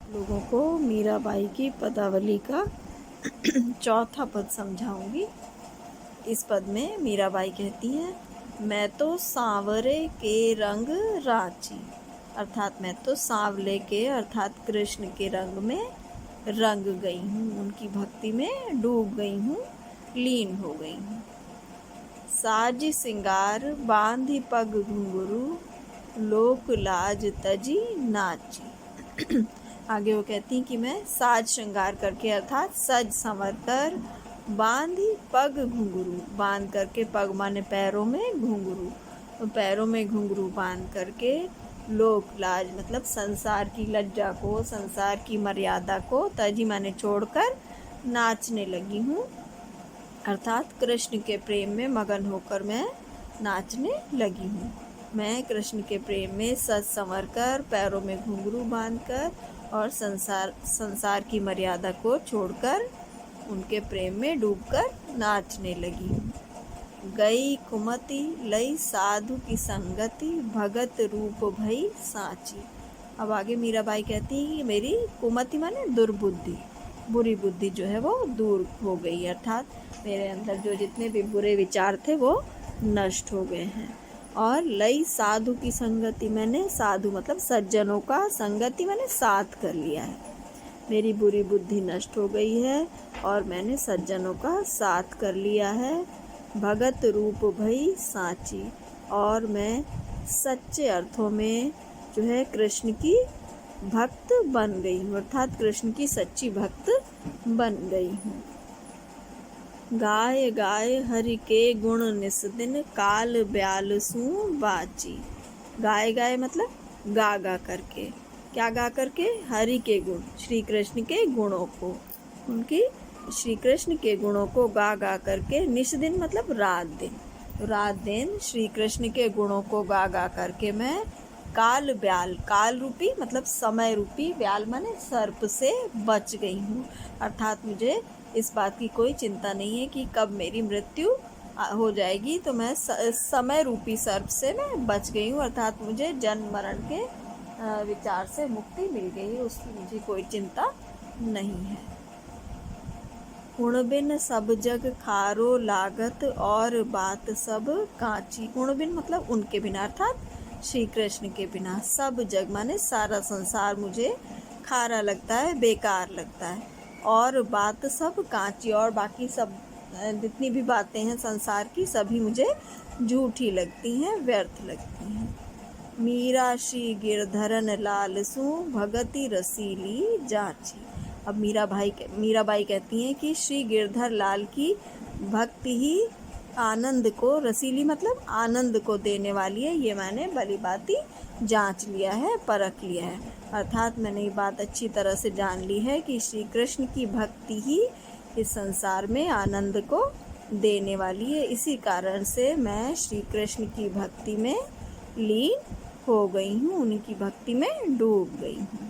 लोगों को मीराबाई की पदावली का चौथा पद समझाऊंगी। इस पद में मीराबाई कहती है, मैं तो सांवरे के रंग रांची, अर्थात मैं तो सांवले के अर्थात कृष्ण के रंग में रंग गई हूँ, उनकी भक्ति में डूब गई हूँ, लीन हो गई हूँ। साज सिंगार बांधी पग घुंघरू, लोक लाज तजी नाची। आगे वो कहती हैं कि मैं साज श्रृंगार करके अर्थात सज संवर कर, बांधी पग घुंघरू, बांध करके, पग माने पैरों में, घुंघरू तो पैरों में घुंघरू बांध करके, लोक लाज मतलब संसार की लज्जा को, संसार की मर्यादा को, तजी माने छोड़कर, नाचने लगी हूँ, अर्थात कृष्ण के प्रेम में मगन होकर मैं नाचने लगी हूँ। मैं कृष्ण के प्रेम में सज संवर कर, पैरों में घुंघरू बांधकर और संसार की मर्यादा को छोड़कर उनके प्रेम में डूबकर नाचने लगी हूँ। गई कुमति लई साधु की संगति, भगत रूप भई सांची। अब आगे मीराबाई कहती है कि मेरी कुमति माने दुर्बुद्धि, बुरी बुद्धि जो है वो दूर हो गई, अर्थात मेरे अंदर जो जितने भी बुरे विचार थे वो नष्ट हो गए हैं। और लई साधु की संगति, मैंने साधु मतलब सज्जनों का, संगति मैंने साथ कर लिया है, मेरी बुरी बुद्धि नष्ट हो गई है और मैंने सज्जनों का साथ कर लिया है। भगत रूप भई सांची, और मैं सच्चे अर्थों में जो है कृष्ण की भक्त बन गई हूँ, अर्थात कृष्ण की सच्ची भक्त बन गई हूँ। गाय गाय हरि के गुण निस दिन, काल ब्याल सू बाची। गाय गाय मतलब गा गा करके, क्या गा करके, हरि के गुण, श्री कृष्ण के गुणों को, उनकी श्री कृष्ण के गुणों को गा गा करके, निस दिन मतलब रात दिन, रात दिन श्री कृष्ण के गुणों को गा गा करके मैं काल ब्याल, काल रूपी मतलब समय रूपी, ब्याल माने सर्प से बच गई हूँ, अर्थात मुझे इस बात की कोई चिंता नहीं है कि कब मेरी मृत्यु हो जाएगी, तो मैं समय रूपी सर्प से मैं बच गई हूँ, अर्थात मुझे जन्म मरण के विचार से मुक्ति मिल गई है, उसकी मुझे कोई चिंता नहीं है। गुण बिन सब जग खारो लागत, और बात सब कांची। गुण बिन मतलब उनके बिना, अर्थात श्री कृष्ण के बिना, सब जग माने सारा संसार मुझे खारा लगता है, बेकार लगता है, और बात सब कांची, और बाकी सब जितनी भी बातें हैं संसार की सभी मुझे झूठी लगती हैं, व्यर्थ लगती हैं। मीरा श्री गिरधरन लाल सू, भगति रसीली जाची। अब मीराबाई कहती हैं कि श्री गिरधर लाल की भक्ति ही आनंद को, रसीली मतलब आनंद को देने वाली है, ये मैंने भली भांति जांच लिया है, परख लिया है, अर्थात मैंने ये बात अच्छी तरह से जान ली है कि श्री कृष्ण की भक्ति ही इस संसार में आनंद को देने वाली है। इसी कारण से मैं श्री कृष्ण की भक्ति में लीन हो गई हूँ, उनकी भक्ति में डूब गई हूँ।